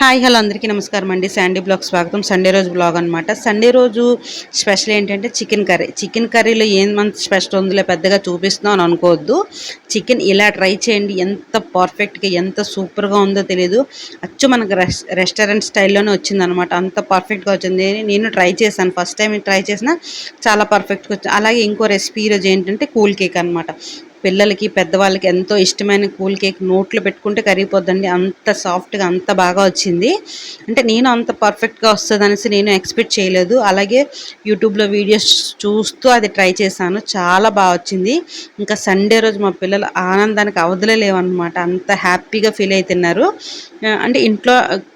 Hi hello అందరికీ నమస్కారం అండి. శాండీ బ్లాగ్ స్వాగతం. సండే రోజు బ్లాగ్ అనమాట. సండే రోజు స్పెషల్ ఏంటంటే చికెన్ కర్రీలో ఏమంత స్పెషల్ ఉందిలే పెద్దగా చూపిస్తున్నాం అని అనుకోవద్దు. చికెన్ ఇలా ట్రై చేయండి. ఎంత పర్ఫెక్ట్గా ఎంత సూపర్గా ఉందో తెలియదు. అచ్చు మనకు రెస్టారెంట్ స్టైల్లోనే వచ్చిందనమాట. అంత పర్ఫెక్ట్గా వచ్చింది. నేను ట్రై చేశాను. ఫస్ట్ టైం ట్రై చేసినా చాలా పర్ఫెక్ట్గా వచ్చింది. అలాగే ఇంకో రెసిపీ ఈరోజు ఏంటంటే కూల్ కేక్ అనమాట. పిల్లలకి పెద్దవాళ్ళకి ఎంతో ఇష్టమైన కూల్ కేక్ నోట్లో పెట్టుకుంటే కరిగిపోద్దండి. అంత సాఫ్ట్గా అంత బాగా వచ్చింది. అంటే నేను అంత పర్ఫెక్ట్గా వస్తుంది అనేసి నేను ఎక్స్పెక్ట్ చేయలేదు. అలాగే యూట్యూబ్లో వీడియోస్ చూస్తూ అది ట్రై చేశాను. చాలా బాగా వచ్చింది. ఇంకా సండే రోజు మా పిల్లలు ఆనందానికి అవధులే లేవన్నమాట. అంత హ్యాపీగా ఫీల్ అవుతున్నారు. అంటే ఇంట్లో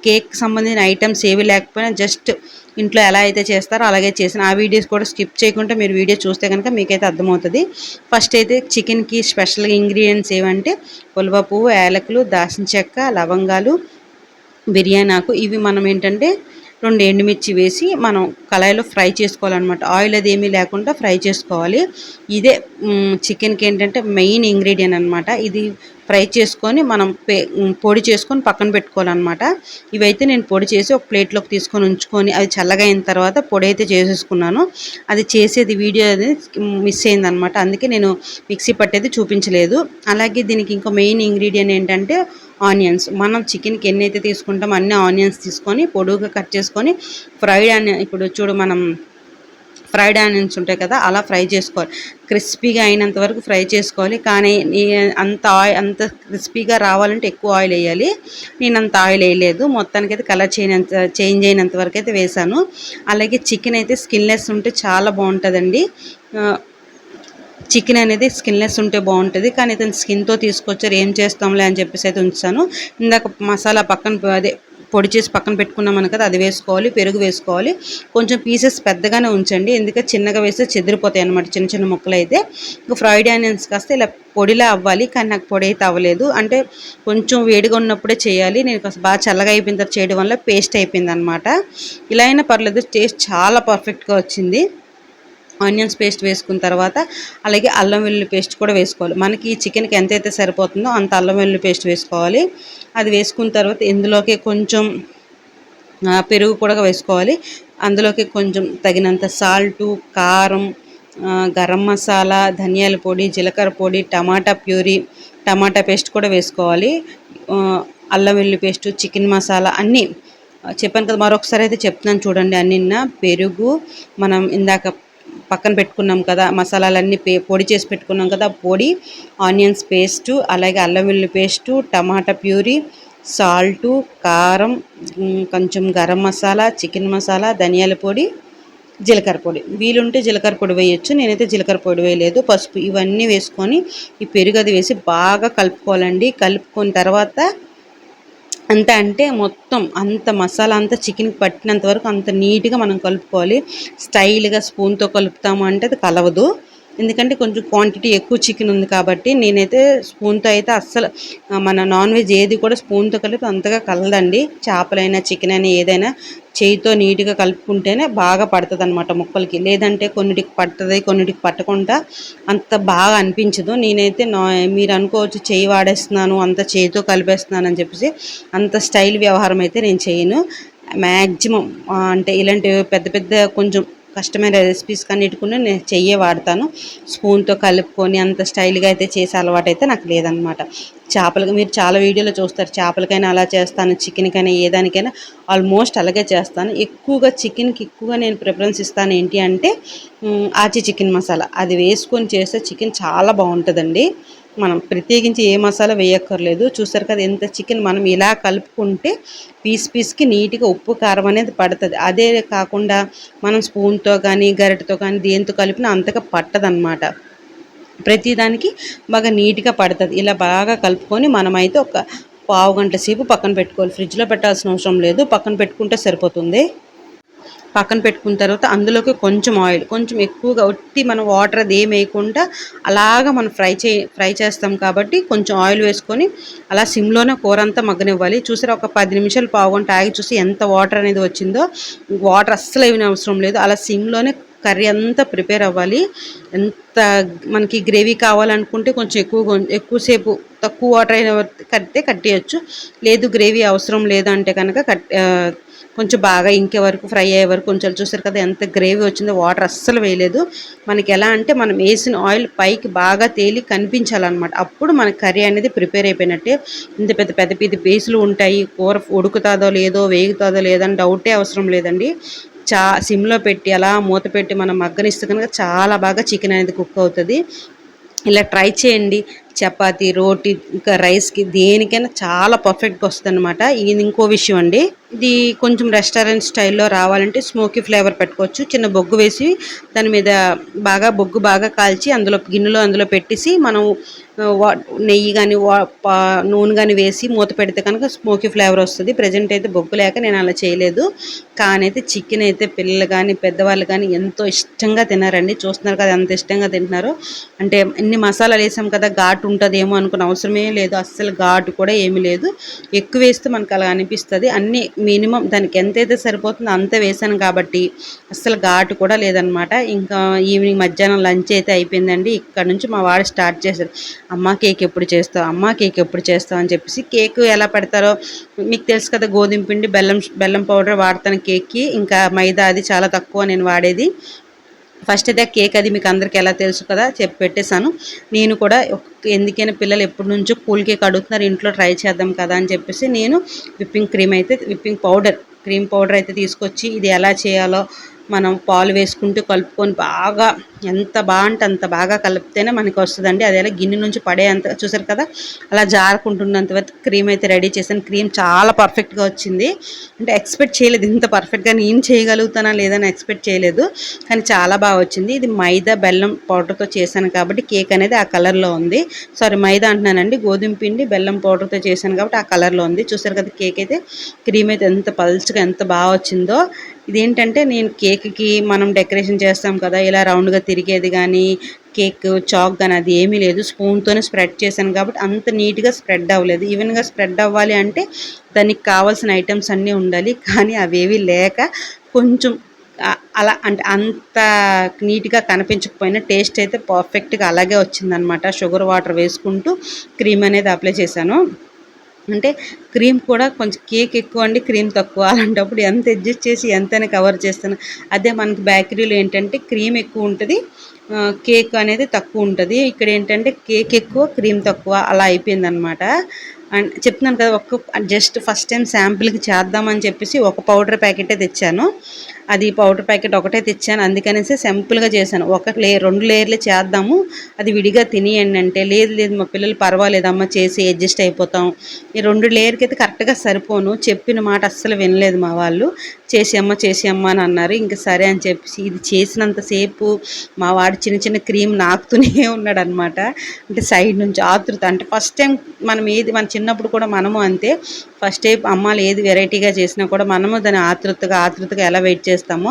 కేక్ సంబంధించిన ఐటమ్స్ ఏవి లేకపోయినా జస్ట్ ఇంట్లో ఎలా అయితే చేస్తారో అలాగే చేసిన ఆ వీడియోస్ కూడా స్కిప్ చేయకుండా మీరు వీడియో చూస్తే కనుక మీకైతే అర్థమవుతుంది. ఫస్ట్ అయితే చికెన్కి స్పెషల్ ఇంగ్రీడియంట్స్ ఏవంటే ఉలవ పువ్వు, యాలకులు, దాల్చిన చెక్క, లవంగాలు, బిర్యానీ ఆకు. ఇవి మనం ఏంటంటే 2 ఎండుమిర్చి వేసి మనం కళాయిలో ఫ్రై చేసుకోవాలన్నమాట. ఆయిల్ అది ఏమీ లేకుండా ఫ్రై చేసుకోవాలి. ఇదే చికెన్కి ఏంటంటే మెయిన్ ఇంగ్రీడియంట్ అనమాట. ఇది ఫ్రై చేసుకొని మనం పొడి చేసుకొని పక్కన పెట్టుకోవాలన్నమాట. ఇవైతే నేను పొడి చేసి ఒక ప్లేట్లోకి తీసుకొని ఉంచుకొని అది చల్లగా అయిన తర్వాత పొడి అయితే చేసేసుకున్నాను. అది చేసేది వీడియో అది మిస్ అయిందనమాట. అందుకే నేను మిక్సీ పట్టేది చూపించలేదు. అలాగే దీనికి ఇంకో మెయిన్ ఇంగ్రీడియంట్ ఏంటంటే ఆనియన్స్. మనం చికెన్కి ఎన్నైతే తీసుకుంటామో అన్ని ఆనియన్స్ తీసుకొని పొడుగుగా కట్ చేసుకొని ఫ్రైడ్ ఆనియన్, ఇప్పుడు చూడు మనం ఫ్రైడ్ ఆనియన్స్ ఉంటాయి కదా, అలా ఫ్రై చేసుకోవాలి. క్రిస్పీగా అయినంత వరకు ఫ్రై చేసుకోవాలి. కానీ అంత క్రిస్పీగా రావాలంటే ఎక్కువ ఆయిల్ వేయాలి. నేను అంత ఆయిల్ వేయలేదు. మొత్తానికైతే కలర్ చేంజ్ అయినంత వరకు అయితే వేసాను. అలాగే చికెన్ అయితే స్కిన్లెస్ ఉంటే చాలా బాగుంటుందండి. చికెన్ అనేది స్కిన్లెస్ ఉంటే బాగుంటుంది. కానీ ఇతను స్కిన్తో తీసుకొచ్చారు, ఏం చేస్తాంలే అని చెప్పేసి అయితే ఉంచాను. ఇందాక మసాలా అదే పొడి చేసి పక్కన పెట్టుకున్నామని కదా, అది వేసుకోవాలి. పెరుగు వేసుకోవాలి. కొంచెం పీసెస్ పెద్దగానే ఉంచండి, ఎందుకంటే చిన్నగా వేస్తే చెదిరిపోతాయి అన్నమాట, చిన్న చిన్న ముక్కలు అయితే. ఇంకా ఫ్రైడ్ ఆనియన్స్ కాస్త ఇలా పొడిలా అవ్వాలి. కానీ నాకు పొడి అయితే అవ్వలేదు. అంటే కొంచెం వేడిగా ఉన్నప్పుడే చేయాలి. నేను కాస్త బాగా చల్లగా అయిపోయిన తర్వాత చేయడం వల్ల పేస్ట్ అయిపోయింది అనమాట. ఇలా అయినా పర్లేదు, టేస్ట్ చాలా పర్ఫెక్ట్గా వచ్చింది. ఆనియన్స్ పేస్ట్ వేసుకున్న తర్వాత అలాగే అల్లం వెల్లుల్లి పేస్ట్ కూడా వేసుకోవాలి. మనకి చికెన్కి ఎంతైతే సరిపోతుందో అంత అల్లం వెల్లుల్లి పేస్ట్ వేసుకోవాలి. అది వేసుకున్న తర్వాత ఇందులోకి కొంచెం పెరుగు కూడా వేసుకోవాలి. అందులోకి కొంచెం తగినంత సాల్టు, కారం, గరం మసాలా, ధనియాల పొడి, జీలకర్ర పొడి, టమాటా ప్యూరీ, టమాటా పేస్ట్ కూడా వేసుకోవాలి. అల్లం వెల్లుల్లి పేస్టు, చికెన్ మసాలా అన్నీ చెప్పాను కదా, మరొకసారి అయితే చెప్తున్నాను చూడండి. అన్నిన్న పెరుగు, మనం ఇందాక పక్కన పెట్టుకున్నాం కదా మసాలాలన్నీ పొడి చేసి పెట్టుకున్నాం కదా, పొడి, ఆనియన్స్ పేస్టు, అలాగే అల్లం వెల్లుల్లి పేస్టు, టమాటా ప్యూరీ, సాల్టు, కారం, కొంచెం గరం మసాలా, చికెన్ మసాలా, ధనియాల పొడి, జీలకర్ర పొడి. వీలుంటే జీలకర్ర పొడి వేయచ్చు. నేనైతే జీలకర్ర పొడి వేయలేదు. పసుపు, ఇవన్నీ వేసుకొని ఈ పెరుగు అది వేసి బాగా కలుపుకోవాలండి. కలుపుకున్న తర్వాత అంటే మొత్తం అంత మసాలా అంతా చికెన్కి పట్టినంత వరకు అంత నీట్గా మనం కలుపుకోవాలి. స్టైల్గా స్పూన్తో కలుపుతాము అంటే అది కలవదు. ఎందుకంటే కొంచెం క్వాంటిటీ ఎక్కువ చికెన్ ఉంది కాబట్టి. నేనైతే స్పూన్తో అయితే అస్సలు, మన నాన్ వెజ్ ఏది కూడా స్పూన్తో కలిపి అంతగా కలదండి. చేపలైనా చికెన్ అయినా ఏదైనా చేయితో నీట్గా కలుపుకుంటేనే బాగా పడుతుంది అనమాట ముక్కలకి. లేదంటే కొన్నిటికి పడుతుంది, కొన్నిటికి పట్టకుండా అంత బాగా అనిపించదు. నేనైతే మీరు అనుకోవచ్చు చేయి వాడేస్తున్నాను, అంత చేయితో కలిపేస్తున్నాను అని చెప్పేసి. అంత స్టైల్ వ్యవహారం అయితే నేను చేయను. మ్యాక్సిమం అంటే ఇలాంటి పెద్ద పెద్ద కొంచెం కష్టమైన రెసిపీస్ కన్నిటికుని నేను చెయ్యే వాడతాను. స్పూన్తో కలుపుకొని అంత స్టైల్గా అయితే చేసే అలవాటు అయితే నాకు లేదనమాట. చేపలకి మీరు చాలా వీడియోలో చూస్తారు, చేపలకైనా అలా చేస్తాను, చికెన్కైనా ఏదానికైనా ఆల్మోస్ట్ అలాగే చేస్తాను. ఎక్కువగా చికెన్కి ఎక్కువగా నేను ప్రిఫరెన్స్ ఇస్తాను. ఏంటి అంటే ఆచి చికెన్ మసాలా, అది వేసుకొని చేస్తే చికెన్ చాలా బాగుంటుందండి. మనం ప్రత్యేకించి ఏ మసాలా వేయక్కర్లేదు. చూసారు కదా ఎంత చికెన్ మనం ఇలా కలుపుకుంటే పీస్కి నీట్గా ఉప్పు కారం అనేది పడుతుంది. అదే కాకుండా మనం స్పూన్తో కానీ గరిటెతో కానీ దేంతో కలిపినా అంతగా పట్టదనమాట. ప్రతిదానికి బాగా నీట్గా పడుతుంది. ఇలా బాగా కలుపుకొని మనమైతే ఒక పావు గంట సేపు పక్కన పెట్టుకోవాలి. ఫ్రిడ్జ్లో పెట్టాల్సిన అవసరం లేదు, పక్కన పెట్టుకుంటే సరిపోతుంది. పక్కన పెట్టుకున్న తర్వాత అందులోకి కొంచెం ఆయిల్, కొంచెం ఎక్కువగా ఒట్టి మనం వాటర్ అది ఏం వేయకుండా అలాగా మనం ఫ్రై చేస్తాం కాబట్టి కొంచెం ఆయిల్ వేసుకొని అలా సిమ్లోనే కూర అంతా మగ్గనివ్వాలి. చూసారా, ఒక 10 నిమిషాలు పావుగంట ఆగి చూసి ఎంత వాటర్ అనేది వచ్చిందో. వాటర్ అస్సలు ఏమీ అవసరం లేదు. అలా సిమ్లోనే కర్రీ అంతా ప్రిపేర్ అవ్వాలి. ఎంత మనకి గ్రేవీ కావాలనుకుంటే కొంచెం ఎక్కువసేపు తక్కువ వాటర్ అయిన కట్టేయచ్చు. లేదు గ్రేవీ అవసరం లేదంటే కనుక కొంచెం బాగా ఇంకే వరకు ఫ్రై అయ్యే వరకు కొంచెం చూసారు కదా ఎంత గ్రేవీ వచ్చిందో. వాటర్ అస్సలు వేయలేదు. మనకి ఎలా అంటే మనం వేసిన ఆయిల్ పైకి బాగా తేలి కనిపించాలన్నమాట. అప్పుడు మనకి కర్రీ అనేది ప్రిపేర్ అయిపోయినట్టే. ఇంత పెద్ద పెద్ద పెద్ద పీసులు ఉంటాయి. కూర ఉడుకుతుందో లేదో వేగుతుందో లేదో అని డౌటే అవసరం లేదండి. సిమ్లో పెట్టి అలా మూత పెట్టి మనం మగ్గనిస్తే కనుక చాలా బాగా చికెన్ అనేది కుక్ అవుతుంది. ఇలా ట్రై చేయండి. చపాతీ, రోటీ, ఇంకా రైస్కి దేనికైనా చాలా పర్ఫెక్ట్గా వస్తుంది అనమాట. ఇది ఇంకో విషయం అండి. ఇది కొంచెం రెస్టారెంట్ స్టైల్లో రావాలంటే స్మోకీ ఫ్లేవర్ పెట్టుకోవచ్చు. చిన్న బొగ్గు వేసి దాని మీద బొగ్గు బాగా కాల్చి అందులో పెట్టేసి మనం నెయ్యి కానీ నూనె కానీ వేసి మూత పెడితే కనుక స్మోకీ ఫ్లేవర్ వస్తుంది. ప్రజెంట్ అయితే బొగ్గు లేక నేను అలా చేయలేదు. కానీ అయితే చికెన్ అయితే పిల్లలు కానీ పెద్దవాళ్ళు కానీ ఎంతో ఇష్టంగా తినారండి. చూస్తున్నారు కదా ఎంత ఇష్టంగా తింటున్నారు. అంటే ఇన్ని మసాలాలు వేసాం కదా ఘాటు ఉంటుందేమో అనుకున్న అవసరమే లేదు. అస్సలు ఘాటు కూడా ఏమీ లేదు. ఎక్కువ వేస్తే మనకు అలా అనిపిస్తుంది. అన్నీ మినిమం దానికి ఎంతైతే సరిపోతుందో అంత వేసాను కాబట్టి అస్సలు ఘాటు కూడా లేదనమాట. ఇంకా ఈవినింగ్ మధ్యాహ్నం లంచ్ అయితే అయిపోయిందండి. ఇక్కడ నుంచి మా వాడు స్టార్ట్ చేశారు. అమ్మ కేక్ ఎప్పుడు చేస్తావు, అమ్మ కేక్ ఎప్పుడు చేస్తావు అని చెప్పేసి. కేక్ ఎలా పెడతారో మీకు తెలుసు కదా, గోధుమ పిండి బెల్లం పౌడర్ వాడతాను కేక్కి. ఇంకా మైదా అది చాలా తక్కువ నేను వాడేది. ఫస్ట్ అయితే కేక్ అది మీకు అందరికీ ఎలా తెలుసు కదా పెట్టేశాను. నేను కూడా ఎందుకైనా పిల్లలు ఎప్పటి నుంచో కూల్ కేక్ అడుగుతున్నారు, ఇంట్లో ట్రై చేద్దాం కదా అని చెప్పేసి నేను విప్పింగ్ పౌడర్ అయితే తీసుకొచ్చి ఇది ఎలా చేయాలో మనం పాలు వేసుకుంటూ కలుపుకొని బాగా ఎంత బాగా అంత బాగా కలిపితేనే మనకి వస్తుందండి. అదేలా గిన్నె నుంచి పడేంత చూసారు కదా అలా జారుకుంటున్నంత వరకు క్రీమ్ అయితే రెడీ చేశాను. క్రీమ్ చాలా పర్ఫెక్ట్గా వచ్చింది. అంటే ఎక్స్పెక్ట్ చేయలేదు ఇంత పర్ఫెక్ట్గా నేను చేయగలుగుతానా లేదని ఎక్స్పెక్ట్ చేయలేదు. కానీ చాలా బాగా వచ్చింది. ఇది మైదా బెల్లం పౌడర్తో చేశాను కాబట్టి కేక్ అనేది ఆ కలర్లో ఉంది. మైదా అంటున్నానండి, గోధుమ పిండి బెల్లం పౌడర్తో చేశాను కాబట్టి ఆ కలర్లో ఉంది. చూసారు కదా కేక్ అయితే క్రీమ్ అయితే ఎంత పల్చగా ఎంత బాగా వచ్చిందో. ఇదేంటంటే నేను కేక్కి మనం డెకరేషన్ చేస్తాం కదా ఇలా రౌండ్గా తిరిగేది కానీ కేక్ చాక్ కానీ అది ఏమీ లేదు. స్పూన్తోనే స్ప్రెడ్ చేశాను కాబట్టి అంత నీట్గా స్ప్రెడ్ అవ్వలేదు. ఈవెన్గా స్ప్రెడ్ అవ్వాలి అంటే దానికి కావాల్సిన ఐటమ్స్ అన్నీ ఉండాలి. కానీ అవేవి లేక కొంచెం అలా అంటే అంత నీట్గా కనిపించకపోయినా టేస్ట్ అయితే పర్ఫెక్ట్గా అలాగే వచ్చిందనమాట. షుగర్ వాటర్ వేసుకుంటూ క్రీమ్ అనేది అప్లై చేశాను. అంటే క్రీమ్ కూడా కొంచెం కేక్ ఎక్కువ అండి, క్రీమ్ తక్కువ. అలాంటప్పుడు ఎంత అడ్జస్ట్ చేసి ఎంతైనా కవర్ చేస్తాను. అదే మనకి బేకరీలో ఏంటంటే క్రీమ్ ఎక్కువ ఉంటుంది, కేక్ అనేది తక్కువ ఉంటుంది. ఇక్కడ ఏంటంటే కేక్ ఎక్కువ క్రీమ్ తక్కువ అలా అయిపోయిందనమాట. అండ్ చెప్తున్నాను కదా జస్ట్ ఫస్ట్ టైం శాంపిల్కి చేద్దామని చెప్పేసి ఒక పౌడర్ ప్యాకెటే తెచ్చాను. అది పౌడర్ ప్యాకెట్ ఒకటే తెచ్చాను. అందుకనేసి సింపుల్గా చేశాను. 2 లేయర్లు చేద్దాము, అది విడిగా తినేయండి అంటే లేదు మా పిల్లలు పర్వాలేదమ్మా చేసి అడ్జస్ట్ అయిపోతాం. ఈ 2 లేయర్కి అయితే కరెక్ట్గా సరిపోను. చెప్పిన మాట అస్సలు వినలేదు మా వాళ్ళు. చేసి అమ్మ అని అన్నారు. ఇంక సరే అని చెప్పేసి ఇది చేసినంతసేపు మా వాడు చిన్న చిన్న క్రీమ్ నాకుతూనే ఉన్నాడు అనమాట. అంటే సైడ్ నుంచి ఆతృత. అంటే ఫస్ట్ టైం మన చిన్నప్పుడు కూడా మనము అంతే. ఫస్ట్ టైం అమ్మాలు ఏది వెరైటీగా చేసినా కూడా మనము దాన్ని ఆతృతగా ఎలా వెయిట్ చేస్తామో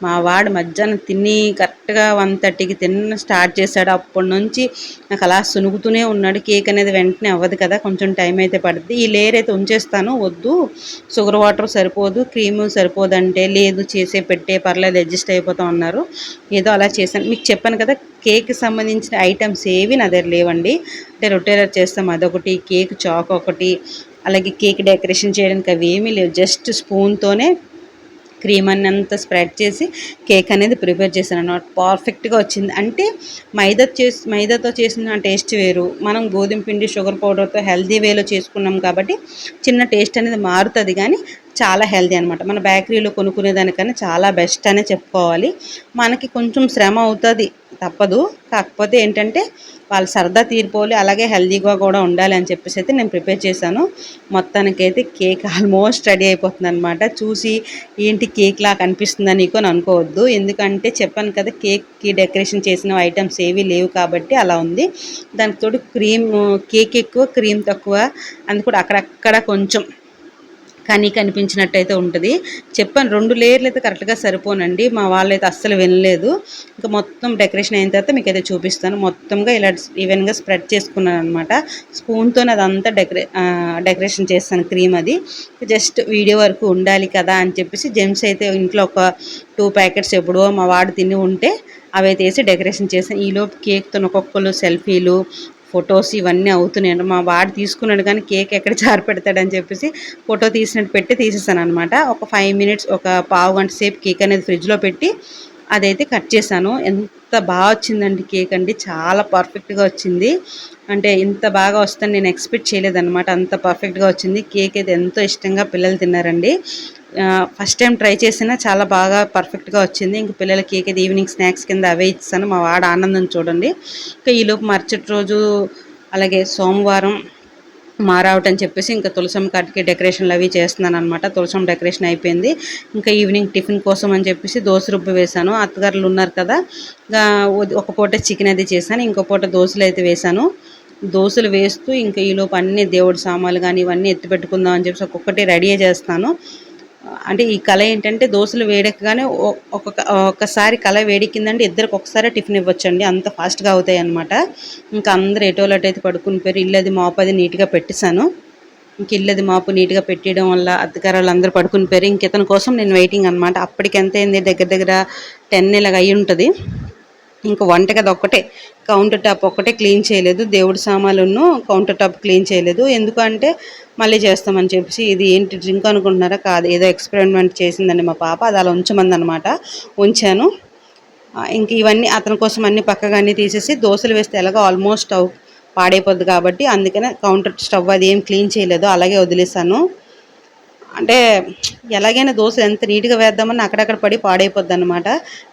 మా వాడు మధ్యాహ్నం తిని కరెక్ట్గా 1:30కి స్టార్ట్ చేశాడు. అప్పటి నుంచి నాకు అలా సునుగుతూనే ఉన్నాడు. కేక్ అనేది వెంటనే అవ్వదు కదా, కొంచెం టైం అయితే పడుతుంది. ఈ లేయర్ అయితే ఉంచేస్తాను, వద్దు షుగర్ వాటర్ సరిపోదు క్రీము సరిపోదంటే లేదు పెట్టే పర్లేదు అడ్జస్ట్ అయిపోతాం అన్నారు. ఏదో అలా చేశాను. మీకు చెప్పాను కదా కేక్కి సంబంధించిన ఐటమ్స్ ఏవి నా దగ్గర లేవండి. అంటే రొటేలర్ చేస్తాం అదొకటి, కేక్ చాక్ ఒకటి, అలాగే కేక్ డెకరేషన్ చేయడానికి అవి ఏమీ లేవు. జస్ట్ స్పూన్తోనే క్రీమ్ అన్నంత స్ప్రెడ్ చేసి కేక్ అనేది ప్రిపేర్ చేశాను అన్నమాట. పర్ఫెక్ట్గా వచ్చింది. అంటే మైదాతో చేసిన టేస్ట్ వేరు, మనం గోధుమ పిండి షుగర్ పౌడర్తో హెల్తీ వేలో చేసుకున్నాం కాబట్టి చిన్న టేస్ట్ అనేది మారుతుంది. కానీ చాలా హెల్తీ అనమాట. మన బేకరీలో కొనుక్కునేదానికన్నా చాలా బెస్ట్ అనే చెప్పుకోవాలి. మనకి కొంచెం శ్రమ అవుతుంది, తప్పదు. కాకపోతే ఏంటంటే వాళ్ళు సరదా తీరిపోవాలి, అలాగే హెల్తీగా కూడా ఉండాలి అని చెప్పేసి అయితే నేను ప్రిపేర్ చేశాను. మొత్తానికైతే కేక్ ఆల్మోస్ట్ రెడీ అయిపోతుంది అనమాట. చూసి ఏంటి కేక్లా కనిపిస్తుందా నీకు అని అనుకోవద్దు. ఎందుకంటే చెప్పాను కదా కేక్కి డెకరేషన్ చేసిన ఐటమ్స్ ఏవి లేవు కాబట్టి అలా ఉంది. దానికి తోడు కేక్ ఎక్కువ క్రీమ్ తక్కువ, అందుకు అక్కడక్కడ కొంచెం కానీ కనిపించినట్టయితే ఉంటుంది. చెప్పాను 2 లేయర్లు అయితే కరెక్ట్‌గా సరిపోనండి. మా వాళ్ళైతే అస్సలు వినలేదు. ఇంకా మొత్తం డెకరేషన్ అయిన తర్వాత మీకైతే చూపిస్తాను. మొత్తంగా ఇలా ఈవెన్‌గా స్ప్రెడ్ చేసుకున్నాననమాట. స్పూన్‌తోని అదంతా డెకరేషన్ చేస్తాను క్రీమ్ అది. జస్ట్ వీడియో వరకు ఉండాలి కదా అని చెప్పేసి జెమ్స్ అయితే ఇంట్లో ఒక 2 ప్యాకెట్స్ ఎప్పుడో మా వాడు తిని ఉంటే అవైతే ఏసి డెకరేషన్ చేశాను. ఈలోపు కేక్‌తోని ఒక్కొక్కళ్ళు సెల్ఫీలు, ఫొటోస్ ఇవన్నీ అవుతున్నాయండి. మా వాడు తీసుకున్నాడు కానీ కేక్ ఎక్కడ జారిపెడతాడని చెప్పేసి ఫోటో తీసినట్టు పెట్టి తీసేసాననమాట. ఒక 5 మినిట్స్ ఒక పావు గంట సేపు కేక్ అనేది ఫ్రిడ్జ్‌లో పెట్టి అదైతే కట్ చేశాను. ఎంత బాగా వచ్చిందండి కేక్ అండి. చాలా పర్ఫెక్ట్‌గా వచ్చింది. అంటే ఇంత బాగా వస్తుందని నేను ఎక్స్‌పెక్ట్ చేయలేదనమాట. అంత పర్ఫెక్ట్‌గా వచ్చింది. కేక్ అయితే ఎంతో ఇష్టంగా పిల్లలు తిన్నారండి. ఫస్ట్ టైం ట్రై చేసినా చాలా బాగా పర్ఫెక్ట్‌గా వచ్చింది. ఇంక పిల్లల కేక్ అయితే ఈవినింగ్ స్నాక్స్ కింద అవే ఇచ్చేసాను. మా వాడు ఆనందం చూడండి. ఇంకా ఈలోపు మరుసటి రోజు అలాగే సోమవారం మారావటని చెప్పేసి ఇంకా తులసమ్మ కాటికి డెకరేషన్లు అవి చేస్తున్నాననమాట. తులసమ్మ డెకరేషన్ అయిపోయింది. ఇంకా ఈవినింగ్ టిఫిన్ కోసం అని చెప్పేసి దోస రుబ్బు వేశాను. అత్తగారులు ఉన్నారు కదా, ఇంకా ఒక పూట చికెన్ అది చేశాను, ఇంకో పూట దోశలు అయితే వేశాను. దోశలు వేస్తూ ఇంకా ఈలోపు అన్ని దేవుడి సామాన్లు కానీ ఇవన్నీ ఎత్తి పెట్టుకుందాం అని చెప్పేసి ఒక్కొక్కటి రెడీ చేస్తాను. అంటే ఈ కళ ఏంటంటే దోశలు వేడెక్కగానే ఒక్కసారి కళ వేడెక్కిందంటే ఇద్దరికి ఒకసారి టిఫిన్ ఇవ్వచ్చండి. అంత ఫాస్ట్‌గా అవుతాయన్నమాట. ఇంకా అందరూ ఎటోలటైతే పడుకుని పోయారు. ఇల్లది మాపు అది నీట్‌గా పెట్టేశాను. ఇంక ఇల్లది మాపు నీట్‌గా పెట్టేయడం వల్ల అత్తగారు వాళ్ళందరూ పడుకుని పోయారు. ఇంక ఇతని కోసం నేను వెయిటింగ్ అనమాట. అప్పటికి ఎంత అయింది, దగ్గర దగ్గర 10 ఇలాగ అయ్యుంటది. ఇంక వంటగది ఒక్కటే, కౌంటర్ టాప్ ఒక్కటే క్లీన్ చేయలేదు. దేవుడి సామాన్లును కౌంటర్ టాప్ క్లీన్ చేయలేదు. ఎందుకంటే మళ్ళీ చేస్తామని చెప్పేసి. ఇది ఏంటి డ్రింక్ అనుకుంటున్నారా? కాదు, ఏదో ఎక్స్పెరిమెంట్ చేసిందండి మా పాప. అది అలా ఉంచమందనమాట. ఉంచాను. ఇంక ఇవన్నీ అతని కోసం అన్నీ పక్కగా అన్నీ తీసేసి దోశలు వేస్తే ఎలాగో ఆల్మోస్ట్ పాడైపోద్ది కాబట్టి అందుకనే కౌంటర్ స్టవ్ అది ఏం క్లీన్ చేయలేదు, అలాగే వదిలేసాను. అంటే ఎలాగైనా దోశ ఎంత నీట్‌గా వేద్దామని అక్కడక్కడ పడి పాడైపోద్దనమాట.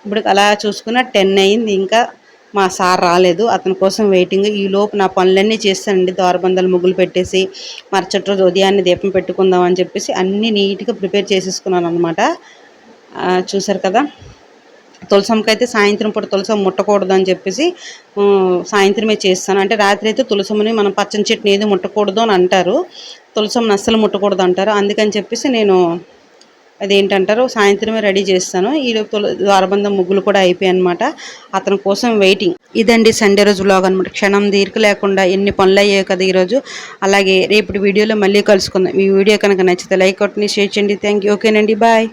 ఇప్పుడు అలా చూసుకున్న 10 అయింది. ఇంకా మా సార్ రాలేదు. అతని కోసం వెయిటింగ్. ఈలోపు నా పనులన్నీ చేశానండి. ద్వారబంధాలు ముగ్గులు పెట్టేసి మరుసటి రోజు ఉదయాన్నే దీపం పెట్టుకుందాం అని చెప్పేసి అన్నీ నీట్‌గా ప్రిపేర్ చేసేసుకున్నాననమాట. చూసారు కదా! తులసమ్మకైతే సాయంత్రం పూట తులసమ్మ ముట్టకూడదు అని చెప్పేసి సాయంత్రమే చేస్తాను. అంటే రాత్రి అయితే తులసమ్మని మనం పచ్చని చెట్టుని ఏది ముట్టకూడదు అని అంటారు. తులసమ్మని అస్సలు ముట్టకూడదు అంటారు. అందుకని చెప్పేసి నేను అదేంటంటారు సాయంత్రమే రెడీ చేస్తాను. ఈలోపు ద్వారబంధం ముగ్గులు కూడా అయిపోయాయన్నమాట. అతని కోసం వెయిటింగ్. ఇదండి సండే రోజు వ్లాగ్ అనమాట. క్షణం తీరిక లేకుండా ఎన్ని పనులు అయ్యాయి కదా ఈరోజు. అలాగే రేపటి వీడియోలో మళ్ళీ కలుసుకుందాం. ఈ వీడియో కనుక నచ్చితే లైక్ కొట్టండి, షేర్ చేయండి. Thank you. ఓకేనండి, బాయ్.